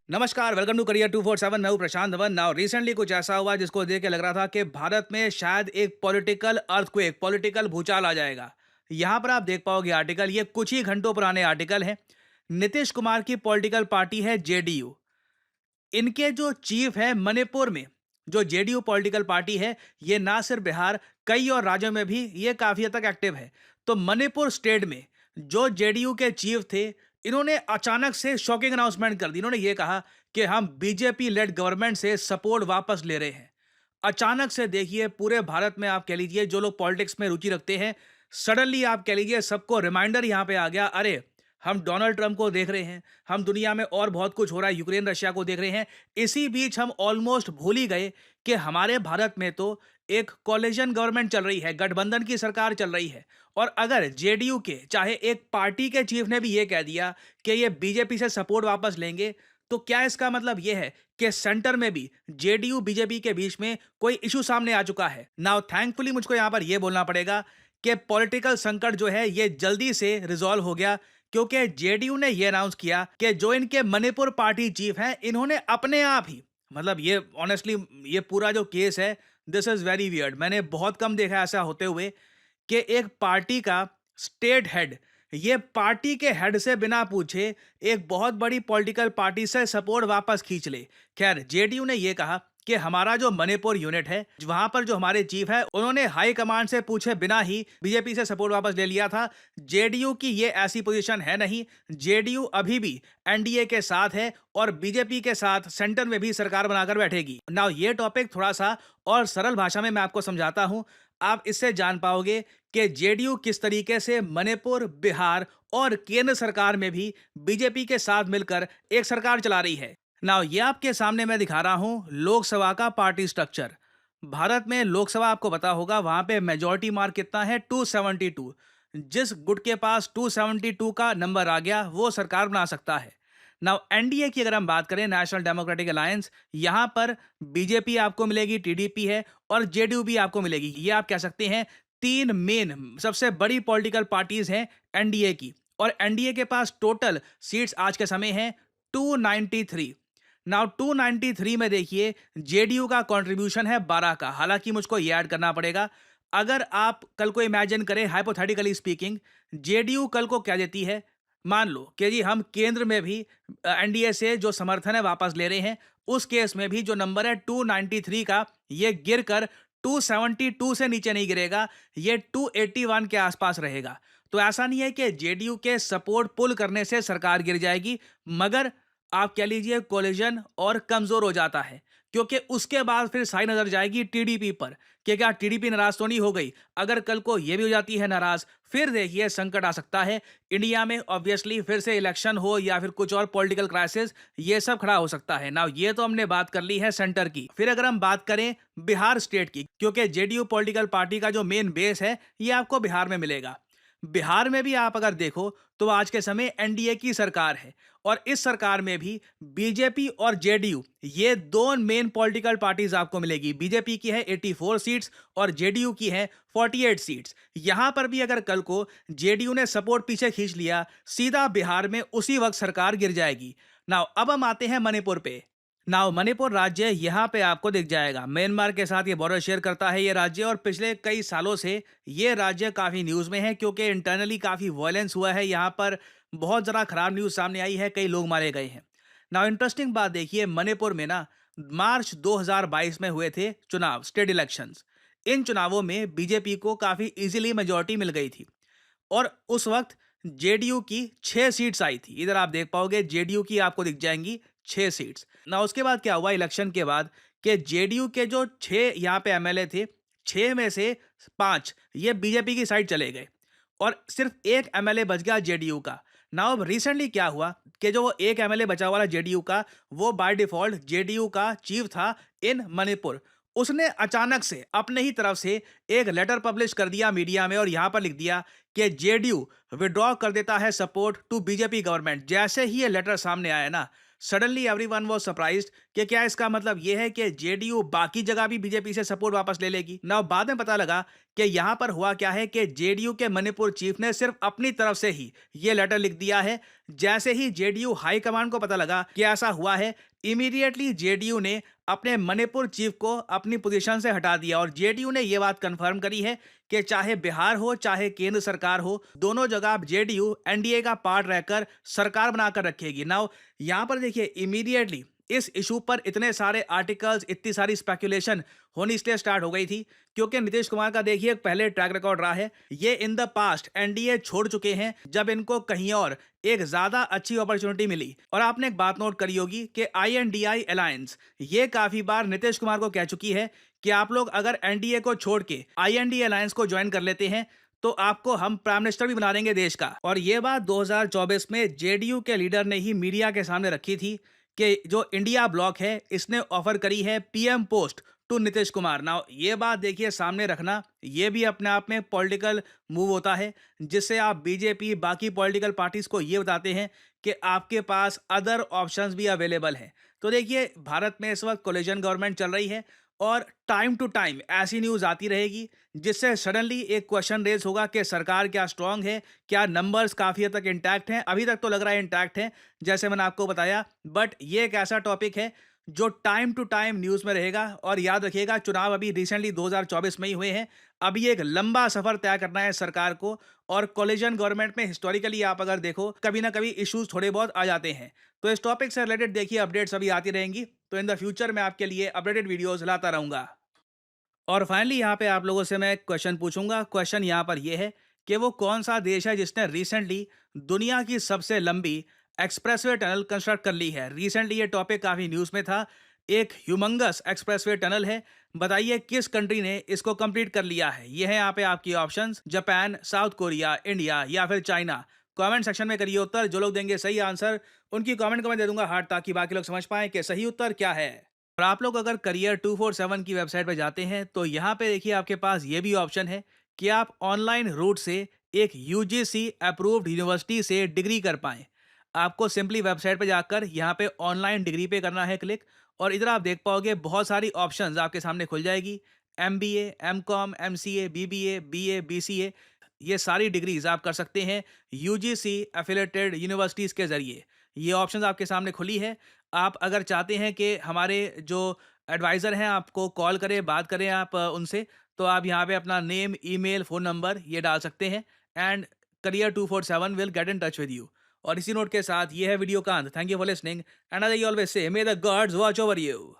नमस्कार, welcome to career 247। मैं हूं प्रशांत धवन। नाउ रिसेंटली कुछ ऐसा हुआ जिसको देख के लग रहा था कि भारत में शायद एक पॉलिटिकल अर्थक्वेक, पॉलिटिकल भूचाल आ जाएगा। यहां पर आप देख पाओगे आर्टिकल, ये कुछ ही घंटों पुराने आर्टिकल है। नीतीश कुमार की पॉलिटिकल पार्टी है जेडीयू। इनके जो चीफ है मणिपुर में, जो जेडीयू पॉलिटिकल पार्टी है, ये ना सिर्फ बिहार, कई और राज्यों में भी ये काफी हद तक एक्टिव है। तो मणिपुर स्टेट में जो जेडीयू के चीफ थे, इन्होंने अचानक से शॉकिंग अनाउंसमेंट कर दी। इन्होंने ये कहा कि हम बीजेपी लेड गवर्नमेंट से सपोर्ट वापस ले रहे हैं। अचानक से देखिए, पूरे भारत में आप कह लीजिए जो लोग पॉलिटिक्स में रुचि रखते हैं, सडनली आप कह लीजिए सबको रिमाइंडर यहां पे आ गया। अरे, हम डोनाल्ड ट्रंप को देख रहे हैं, हम दुनिया में और बहुत कुछ हो रहा है, यूक्रेन रशिया को देख रहे हैं। इसी बीच हम ऑलमोस्ट भूल ही गए कि हमारे भारत में तो एक कोलिशन गवर्नमेंट चल रही है, गठबंधन की सरकार चल रही है। और अगर जेडीयू के चाहे एक पार्टी के चीफ ने भी ये कह दिया कि ये बीजेपी से सपोर्ट वापस लेंगे, तो क्या इसका मतलब ये है कि सेंटर में भी जेडीयू बीजेपी के बीच में कोई इशू सामने आ चुका है? नाउ थैंकफुली मुझको यहां पर यह बोलना पड़ेगा कि पॉलिटिकल संकट जो है ये जल्दी से रिजॉल्व हो गया, क्योंकि जेडीयू ने यह अनाउंस किया कि जो इनके मणिपुर पार्टी चीफ हैं, इन्होंने अपने आप ही, मतलब ये ऑनेस्टली, ये पूरा जो केस है, दिस इज वेरी वियर्ड। मैंने बहुत कम देखा ऐसा होते हुए कि एक पार्टी का स्टेट हेड ये पार्टी के हेड से बिना पूछे एक बहुत बड़ी पॉलिटिकल पार्टी से सपोर्ट वापस खींच ले। खैर, जेडीयू ने यह कहा कि हमारा जो मणिपुर यूनिट है, वहां पर जो हमारे चीफ है, उन्होंने हाई कमांड से पूछे बिना ही बीजेपी से सपोर्ट वापस ले लिया था। जेडीयू की ये ऐसी पोजीशन है नहीं। जेडीयू अभी भी एनडीए के साथ है और बीजेपी के साथ सेंटर में भी सरकार बनाकर बैठेगी। नाउ ये टॉपिक थोड़ा सा और सरल भाषा में मैं आपको समझाता हूं। आप इससे जान पाओगे कि जेडीयू किस तरीके से मणिपुर, बिहार और केंद्र सरकार में भी बीजेपी के साथ मिलकर एक सरकार चला रही है। नाउ ये आपके सामने मैं दिखा रहा हूं लोकसभा का पार्टी स्ट्रक्चर। भारत में लोकसभा आपको पता होगा, वहां पे मेजॉरिटी मार्क कितना है? 272। जिस गुट के पास 272 का नंबर आ गया, वो सरकार बना सकता है। नाउ एनडीए की अगर हम बात करें, नेशनल डेमोक्रेटिक अलायंस, यहां पर बीजेपी आपको मिलेगी, टीडीपी है और जेडीयू भी आपको मिलेगी। ये आप कह सकते हैं तीन मेन सबसे बड़ी पॉलिटिकल पार्टीज हैं एनडीए की। और एनडीए के पास टोटल सीट्स आज के समय हैं 293। नाउ 293 में देखिए जेडीयू का कंट्रीब्यूशन है 12 का। हालांकि मुझको ये ऐड करना पड़ेगा, अगर आप कल को इमेजिन करें, हाइपोथेटिकली स्पीकिंग, जेडीयू कल को क्या देती है, मान लो कि जी हम केंद्र में भी एनडीए से जो समर्थन है वापस ले रहे हैं, उस केस में भी जो नंबर है 293 का, ये गिरकर 272 से नीचे नहीं गिरेगा, ये 281 के आसपास रहेगा। तो ऐसा नहीं है कि जेडीयू के सपोर्ट पुल करने से सरकार गिर जाएगी, मगर आप कह लीजिए कोलिजन और कमजोर हो जाता है, क्योंकि उसके बाद फिर सारी नजर जाएगी टीडीपी पर कि क्या टीडीपी नाराज तो नहीं हो गई। अगर कल को ये भी हो जाती है नाराज, फिर देखिए संकट आ सकता है इंडिया में। ऑब्वियसली फिर से इलेक्शन हो या फिर कुछ और पॉलिटिकल क्राइसिस, ये सब खड़ा हो सकता है। नाउ ये तो हमने बात कर ली है सेंटर की। फिर अगर हम बात करें बिहार स्टेट की, क्योंकि जेडीयू पॉलिटिकल पार्टी का जो मेन बेस है, ये आपको बिहार में मिलेगा। बिहार में भी आप अगर देखो तो आज के समय एनडीए की सरकार है और इस सरकार में भी बीजेपी और जेडीयू, ये दो मेन पॉलिटिकल पार्टीज आपको मिलेगी। बीजेपी की है 84 सीट्स और जेडीयू की है 48 सीट्स। यहां पर भी अगर कल को जेडीयू ने सपोर्ट पीछे खींच लिया, सीधा बिहार में उसी वक्त सरकार गिर जाएगी। नाउ अब हम आते हैं मणिपुर पे। नाउ मणिपुर राज्य यहाँ पे आपको दिख जाएगा, म्यांमार के साथ ये बॉर्डर शेयर करता है ये राज्य। और पिछले कई सालों से ये राज्य काफी न्यूज में है, क्योंकि इंटरनली काफी वायलेंस हुआ है यहाँ पर। बहुत ज़्यादा खराब न्यूज सामने आई है, कई लोग मारे गए हैं। नाउ इंटरेस्टिंग बात देखिए, मणिपुर में ना मार्च 2022 में हुए थे चुनाव, स्टेट इलेक्शंस। इन चुनावों में बीजेपी को काफी इजीली मेजोरिटी मिल गई थी और उस वक्त जेडीयू की 6 सीट्स आई थी। इधर आप देख पाओगे जेडीयू की आपको दिख जाएंगी 6 सीट्स। ना उसके बाद क्या हुआ इलेक्शन के बाद, कि जेडीयू के जो 6 यहाँ पे एमएलए थे, 6 में से 5 ये बीजेपी की साइड चले गए और सिर्फ एक एमएलए बच गया जेडीयू का। नाउ अब रिसेंटली क्या हुआ कि जो वो एक एमएलए बचा वाला जेडीयू का, वो बाय डिफॉल्ट जेडीयू का चीफ था इन मणिपुर। उसने अचानक से अपने ही तरफ से एक लेटर पब्लिश कर दिया मीडिया में और यहां पर लिख दिया कि जेडीयू विड्रॉ कर देता है सपोर्ट टू बीजेपी गवर्नमेंट। जैसे ही ये लेटर सामने आया ना, सडनली एवरीवन वाज सरप्राइज्ड कि क्या इसका मतलब ये है कि जेडीयू बाकी जगह भी बीजेपी से सपोर्ट वापस ले लेगी। ना बाद में पता लगा कि यहां पर हुआ क्या है कि जेडीयू के मणिपुर चीफ ने सिर्फ अपनी तरफ से ही ये लेटर लिख दिया है, जैसे ही जेडीयू हाई कमांड को पता लगा कि ऐसा हुआ है, इमीडिएटली जेडीयू ने अपने मणिपुर चीफ को अपनी पोजीशन से हटा दिया और जेडीयू ने यह बात कंफर्म करी है कि चाहे बिहार हो चाहे केंद्र सरकार हो, दोनों जगह जेडीयू एनडीए का पार्ट रहकर सरकार बनाकर रखेगी। नाउ यहां पर देखिए, इमीडिएटली इस इशू पर इतने सारे आर्टिकल्स, इतनी सारी स्पेकुलेशन होनी इसलिए स्टार्ट हो गई थी क्योंकि नीतीश कुमार का देखिए पहले ट्रैक रिकॉर्ड रहा है। ये इन द पास्ट एनडीए छोड़ चुके हैं जब इनको कहीं और एक ज्यादा अच्छी अपॉर्चुनिटी मिली। और आपने एक बात नोट करी होगी कि आईएनडीआई अलायंस ये काफी बार नीतीश कुमार को कह चुकी है कि आप लोग अगर एनडीए को छोड़ के आईएनडीए अलायंस को ज्वाइन कर लेते हैं तो आपको हम प्राइम मिनिस्टर भी बना देंगे देश का। और ये बात 2024 में जेडीयू के लीडर ने ही मीडिया के सामने रखी थी कि जो इंडिया ब्लॉक है इसने ऑफर करी है PM post to Nitish Kumar. Now ये बात देखिए सामने रखना, ये भी अपने आप में पॉलिटिकल मूव होता है जिससे आप बीजेपी बाकी पॉलिटिकल पार्टीज को ये बताते हैं कि आपके पास अदर ऑप्शंस भी अवेलेबल हैं। तो देखिए, भारत में इस वक्त कोलिजन गवर्नमेंट चल रही है और टाइम टू टाइम ऐसी न्यूज आती रहेगी जिससे सडनली एक क्वेश्चन रेज होगा कि सरकार क्या स्ट्रांग है, क्या नंबर्स काफी हद तक इंटैक्ट हैं। अभी तक तो लग रहा है इंटैक्ट है जैसे मैंने आपको बताया, बट ये एक ऐसा टॉपिक है जो टाइम टू टाइम न्यूज में रहेगा। और याद रखिएगा, चुनाव अभी रिसेंटली 2024 में ही हुए हैं, अभी एक लंबा सफर तय करना है सरकार को। और कोलिजन गवर्नमेंट में हिस्टोरिकली आप अगर देखो, कभी ना कभी इश्यूज थोड़े बहुत आ जाते हैं। तो इस टॉपिक से रिलेटेड देखिए अपडेट्स अभी आती रहेंगी, तो इन द फ्यूचर मैं आपके लिए अपडेटेड वीडियोस लाता रहूंगा। और फाइनली यहाँ पे आप लोगों से मैं एक क्वेश्चन पूछूंगा। क्वेश्चन यहाँ पर यह है कि वो कौन सा देश है जिसने रिसेंटली दुनिया की सबसे लंबी एक्सप्रेसवे टनल कंस्ट्रक्ट कर ली है। रिसेंटली ये टॉपिक काफी न्यूज में था। एक ह्यूमंगस एक्सप्रेसवे टनल है, बताइए किस कंट्री ने इसको कंप्लीट कर लिया है। ये है यहाँ पे आपकी options, Japan, south Korea, India या फिर चाइना। कमेंट सेक्शन में करिए उत्तर। जो लोग देंगे सही आंसर उनकी कमेंट को मैं दे दूंगा हार्ट, ताकि बाकी लोग समझ पाएं कि सही उत्तर क्या है। और आप लोग अगर करियर 247 की वेबसाइट पर जाते हैं तो यहाँ पे देखिए आपके पास ये भी ऑप्शन है कि आप ऑनलाइन रूट से एक यूजीसी अप्रूव्ड यूनिवर्सिटी से डिग्री कर पाएं। आपको सिंपली वेबसाइट पे जाकर यहाँ पे ऑनलाइन डिग्री पे करना है क्लिक, और इधर आप देख पाओगे बहुत सारी ऑप्शंस आपके सामने खुल जाएगी। MBA, MCom, MCA, BBA, BA, BCA, ये सारी डिग्रीज आप कर सकते हैं यूजीसी एफिलेटेड यूनिवर्सिटीज के जरिए। ये ऑप्शंस आपके सामने खुली है। आप अगर चाहते हैं कि हमारे जो एडवाइज़र हैं आपको कॉल करें, बात करें आप उनसे, तो आप यहाँ पे अपना नेम, ईमेल, फ़ोन नंबर ये डाल सकते हैं and career 247 will get in touch with you. और इसी नोट के साथ ये है वीडियो का अंत। Thank you for listening and I always say may the gods watch over you.